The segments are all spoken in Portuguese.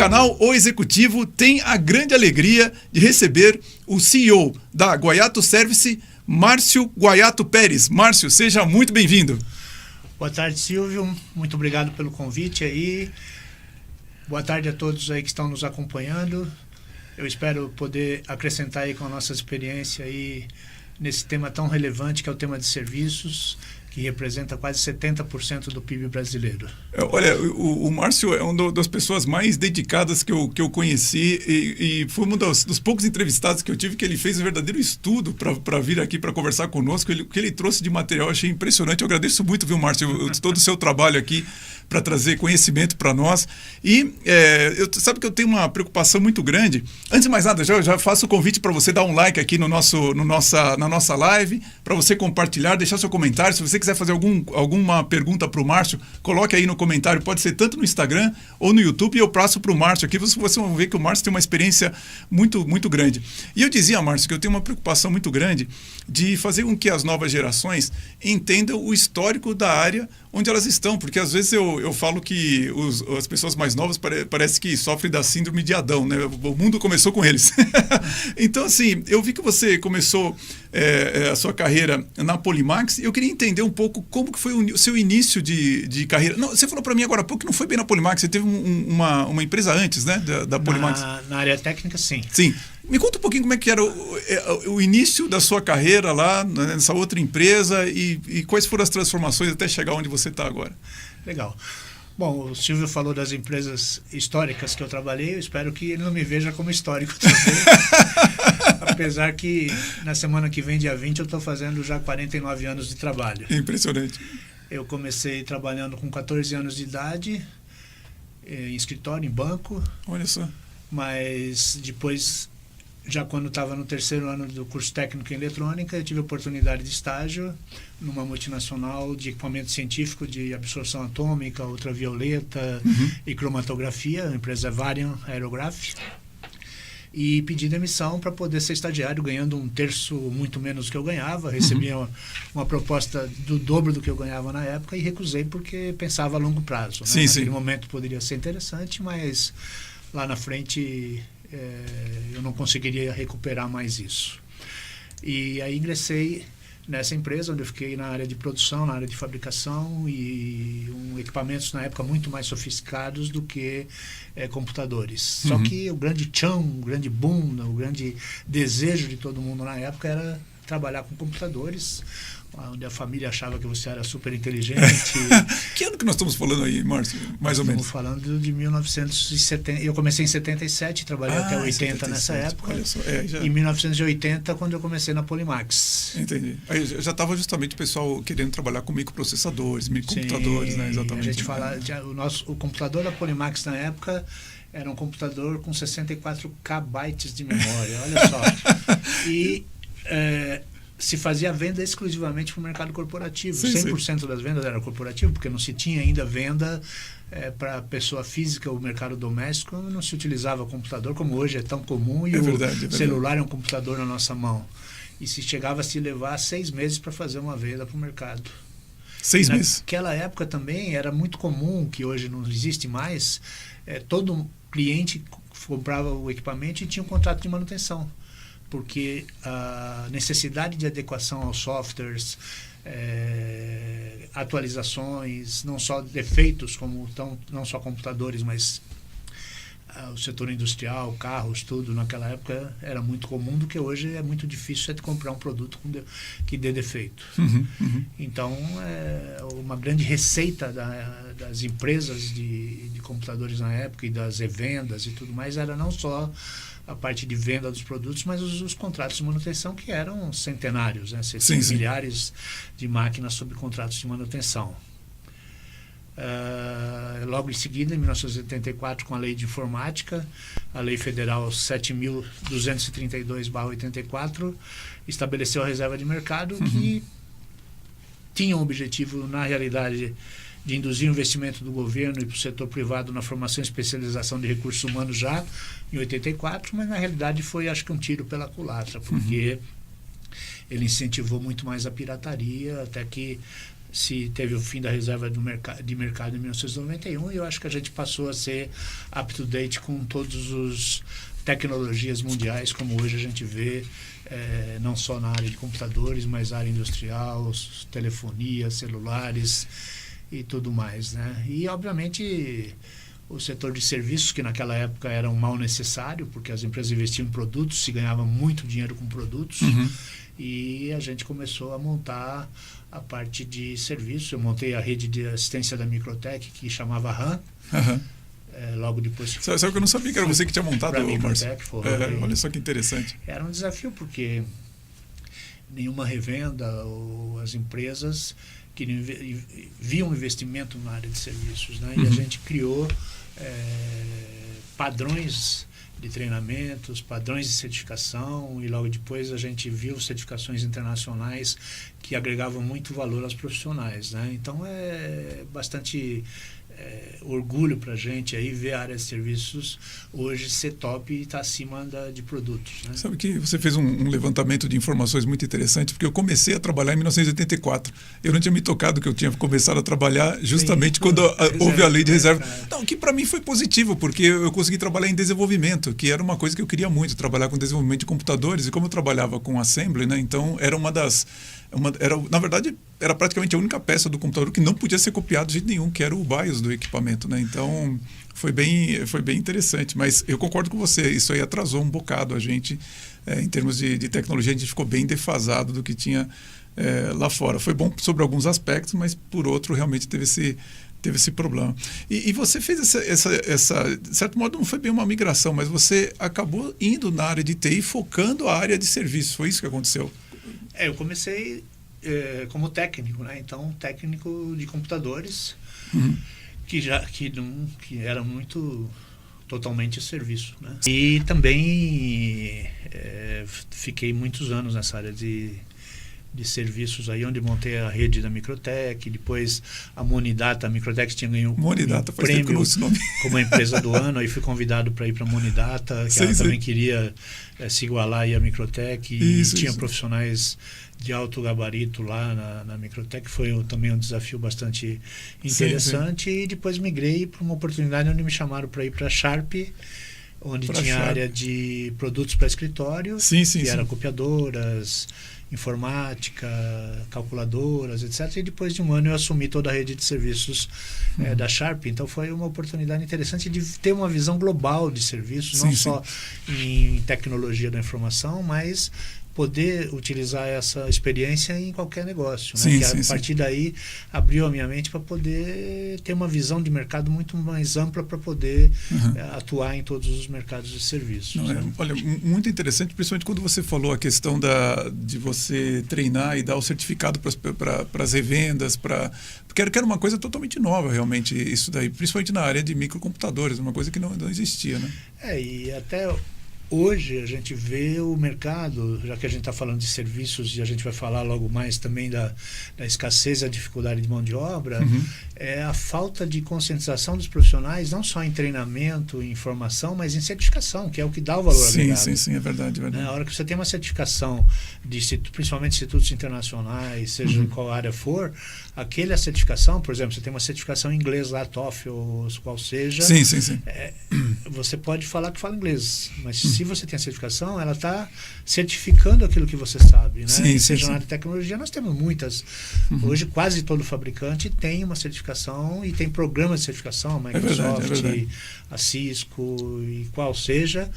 canal O Executivo tem a grande alegria de receber o CEO da Guaiato Service, Márcio Guaiato Pérez. Márcio, seja muito bem-vindo. Boa tarde, Silvio. Muito obrigado pelo convite aí. Boa tarde a todos aí que estão nos acompanhando. Eu espero poder acrescentar aí com a nossa experiência aí nesse tema tão relevante que é o tema de serviços, que representa quase 70% do PIB brasileiro. Olha, o Márcio é uma das pessoas mais dedicadas que eu conheci e foi um dos poucos entrevistados que eu tive que ele fez um verdadeiro estudo para vir aqui para conversar conosco. O que ele trouxe de material eu achei impressionante. Eu agradeço muito, viu, Márcio, todo o seu trabalho aqui para trazer conhecimento para nós. E sabe que eu tenho uma preocupação muito grande. Antes de mais nada, já faço o convite para você dar um like aqui na nossa live, para você compartilhar, deixar seu comentário. Se você quiser fazer alguma pergunta para o Márcio, coloque aí no comentário. Pode ser tanto no Instagram ou no YouTube e eu passo para o Márcio aqui. Vocês vão ver que o Márcio tem uma experiência muito, muito grande. E eu dizia, Márcio, que eu tenho uma preocupação muito grande de fazer com que as novas gerações entendam o histórico da área onde elas estão, porque às vezes eu falo que as pessoas mais novas parece que sofrem da síndrome de Adão, né? O mundo começou com eles. Então, assim, eu vi que você começou a sua carreira na Polimax e eu queria entender um pouco como que foi o seu início de carreira. Não, você falou para mim agora há pouco que não foi bem na Polimax, você teve uma empresa antes, né, da Polimax? Na área técnica, sim. Sim. Me conta um pouquinho como é que era o início da sua carreira lá nessa outra empresa e quais foram as transformações até chegar onde você está agora. Legal. Bom, o Silvio falou das empresas históricas que eu trabalhei, eu espero que ele não me veja como histórico também. Apesar que na semana que vem, dia 20, eu estou fazendo já 49 anos de trabalho. Impressionante. Eu comecei trabalhando com 14 anos de idade, em escritório, em banco. Olha só. Mas depois, já quando estava no terceiro ano do curso técnico em eletrônica, eu tive a oportunidade de estágio numa multinacional de equipamento científico de absorção atômica, ultravioleta e cromatografia, a empresa Varian Aerograph, e pedi demissão para poder ser estagiário, ganhando um terço muito menos do que eu ganhava. Recebia uma proposta do dobro do que eu ganhava na época e recusei porque pensava a longo prazo, né? Sim, Naquele momento poderia ser interessante, mas lá na frente eu não conseguiria recuperar mais isso. E aí ingressei nessa empresa, onde eu fiquei na área de produção, na área de fabricação e equipamentos na época muito mais sofisticados do que computadores. Só que o grande chão, o grande boom, o grande desejo de todo mundo na época era trabalhar com computadores, onde a família achava que você era super inteligente. Que ano que nós estamos falando aí, Márcio? Mais ou menos. Estamos falando de 1970. Eu comecei em 77, trabalhei até 80 77, nessa época. Olha só, Em 1980, quando eu comecei na Polimax. Entendi. Aí já estava justamente o pessoal querendo trabalhar com microprocessadores, microcomputadores, né? Exatamente. A gente fala, o computador da Polimax na época era um computador com 64 KB de memória, olha só. E se fazia venda exclusivamente para o mercado corporativo. Sim, 100% sim. Das vendas era corporativo, porque não se tinha ainda venda para pessoa física. O mercado doméstico não se utilizava computador, como hoje é tão comum, e o celular é um computador na nossa mão. E se chegava a se levar 6 meses para fazer uma venda para o mercado. 6 meses? Naquela época também era muito comum, que hoje não existe mais, todo cliente comprava o equipamento e tinha um contrato de manutenção, porque a necessidade de adequação aos softwares, atualizações, não só defeitos, como não só computadores, mas o setor industrial, carros, tudo, naquela época era muito comum, do que hoje é muito difícil de comprar um produto que dê defeito. Então, uma grande receita das empresas de computadores na época e das revendas e tudo mais era não só a parte de venda dos produtos, mas os contratos de manutenção, que eram centenários, né? Você tinha milhares de máquinas sob contratos de manutenção. Logo em seguida, em 1984, com a Lei de Informática, a Lei Federal 7.232/84, estabeleceu a reserva de mercado, que tinha um objetivo, na realidade, de induzir o investimento do governo e para o setor privado na formação e especialização de recursos humanos já em 84, mas na realidade foi, acho que, um tiro pela culatra, porque ele incentivou muito mais a pirataria, até que se teve o fim da reserva de mercado em 1991, e eu acho que a gente passou a ser up-to-date com todas as tecnologias mundiais, como hoje a gente vê, não só na área de computadores, mas área industrial, telefonia, celulares e tudo mais, né? E, obviamente, o setor de serviços, que naquela época era um mal necessário, porque as empresas investiam em produtos, se ganhava muito dinheiro com produtos, e a gente começou a montar a parte de serviços. Eu montei a rede de assistência da Microtech, que chamava RAM. Logo depois... Sabe que eu não sabia que era você que tinha montado, Márcio? Olha só que interessante. Era um desafio, porque nenhuma revenda ou as empresas viam investimento na área de serviços, né? E a gente criou padrões de treinamentos, padrões de certificação, e logo depois a gente viu certificações internacionais que agregavam muito valor aos profissionais, né? Então é bastante orgulho para a gente aí ver a área de serviços hoje ser top e estar acima de produtos, né? Sabe que você fez um levantamento de informações muito interessante, porque eu comecei a trabalhar em 1984. Eu não tinha me tocado que eu tinha começado a trabalhar justamente quando houve a lei de reserva. Não, que para mim foi positivo, porque eu consegui trabalhar em desenvolvimento, que era uma coisa que eu queria muito, trabalhar com desenvolvimento de computadores, e como eu trabalhava com assembly, né, então era na verdade, era praticamente a única peça do computador que não podia ser copiada de jeito nenhum, que era o BIOS do equipamento, né? Então, foi bem interessante. Mas eu concordo com você, isso aí atrasou um bocado a gente, em termos de tecnologia, a gente ficou bem defasado do que tinha lá fora. Foi bom sobre alguns aspectos, mas por outro, realmente teve esse problema. E você fez essa, de certo modo, não foi bem uma migração, mas você acabou indo na área de TI, focando a área de serviços. Foi isso que aconteceu? Eu comecei como técnico, né? Então, técnico de computadores, que era muito totalmente serviço, né? E também fiquei muitos anos nessa área de serviços aí, onde montei a rede da Microtech, depois a Monidata. A Microtech tinha ganho um prêmio como a empresa do ano, aí fui convidado para ir para a Monidata, que ela também queria se igualar aí à Microtech, e tinha profissionais de alto gabarito lá na Microtech. Foi também um desafio bastante interessante. E depois migrei para uma oportunidade onde me chamaram para ir para a Sharp, onde tinha a área de produtos para escritório, que era copiadoras, informática, calculadoras, etc. E depois de um ano eu assumi toda a rede de serviços da Sharp. Então foi uma oportunidade interessante de ter uma visão global de serviços, não só em tecnologia da informação, mas poder utilizar essa experiência em qualquer negócio, né? A partir daí abriu a minha mente para poder ter uma visão de mercado muito mais ampla, para poder atuar em todos os mercados de serviços. Olha, muito interessante, principalmente quando você falou a questão de você treinar e dar o certificado para as revendas, porque era uma coisa totalmente nova, realmente, isso daí, principalmente na área de microcomputadores, uma coisa que não existia, né? E até hoje a gente vê o mercado, já que a gente está falando de serviços, e a gente vai falar logo mais também da escassez e a dificuldade de mão de obra, é a falta de conscientização dos profissionais, não só em treinamento, em formação, mas em certificação, que é o que dá o valor agregado. Sim, é verdade. Na hora que você tem uma certificação, principalmente institutos internacionais, seja em qual área for, aquela certificação, por exemplo, você tem uma certificação em inglês lá, TOEFL, ou qual seja, você pode falar que fala inglês, mas se você tem a certificação, ela está certificando aquilo que você sabe, né? Seja na área de tecnologia, nós temos muitas. Hoje, quase todo fabricante tem uma certificação e tem programas de certificação, a Microsoft, a Cisco e qual seja,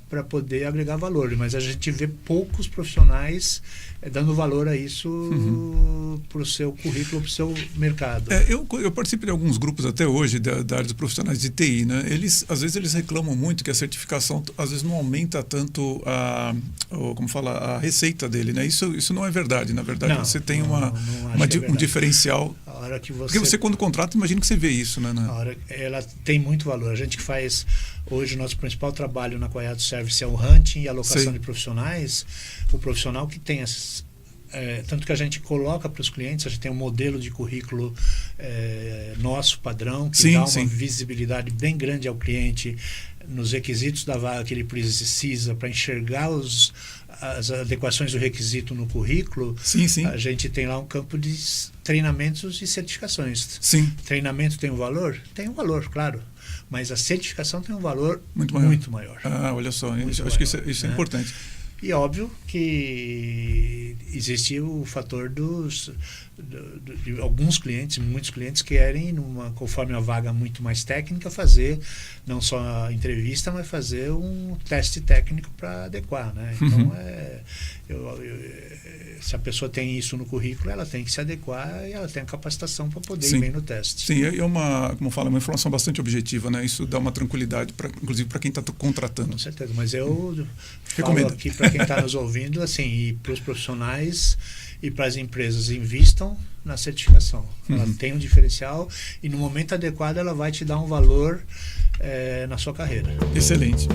para poder agregar valor. Mas a gente vê poucos profissionais dando valor a isso para o seu currículo, para o seu mercado. Eu participo de alguns grupos até hoje da área dos profissionais de TI, né? Às vezes eles reclamam muito que a certificação às vezes não aumenta tanto a receita dele, né? Isso não é verdade. Na verdade, você tem um diferencial. A hora que porque você, quando contrata, imagino que você vê isso, né? Ela tem muito valor. A gente que faz hoje, o nosso principal trabalho na Quaiado Service é o hunting e alocação de profissionais. O profissional que tem tanto que a gente coloca para os clientes, a gente tem um modelo de currículo nosso, padrão, que dá uma visibilidade bem grande ao cliente nos requisitos da vaga que ele precisa para enxergar as adequações do requisito no currículo, sim. A gente tem lá um campo de treinamentos e certificações. Sim. Treinamento tem um valor? Tem um valor, claro. Mas a certificação tem um valor muito maior. Ah, olha só, acho que isso é importante. E óbvio que existe o fator de alguns clientes, muitos clientes querem, conforme a vaga muito mais técnica, fazer não só a entrevista, mas fazer um teste técnico para adequar, né? Então, se a pessoa tem isso no currículo, ela tem que se adequar e ela tem a capacitação para poder ir bem no teste. Sim, é como fala, uma informação bastante objetiva, né? Isso dá uma tranquilidade, inclusive para quem está contratando. Com certeza, mas eu recomendo falo aqui para quem está nos ouvindo, assim, e para os profissionais e para as empresas, invistam na certificação. Ela tem um diferencial e no momento adequado ela vai te dar um valor na sua carreira. Excelente.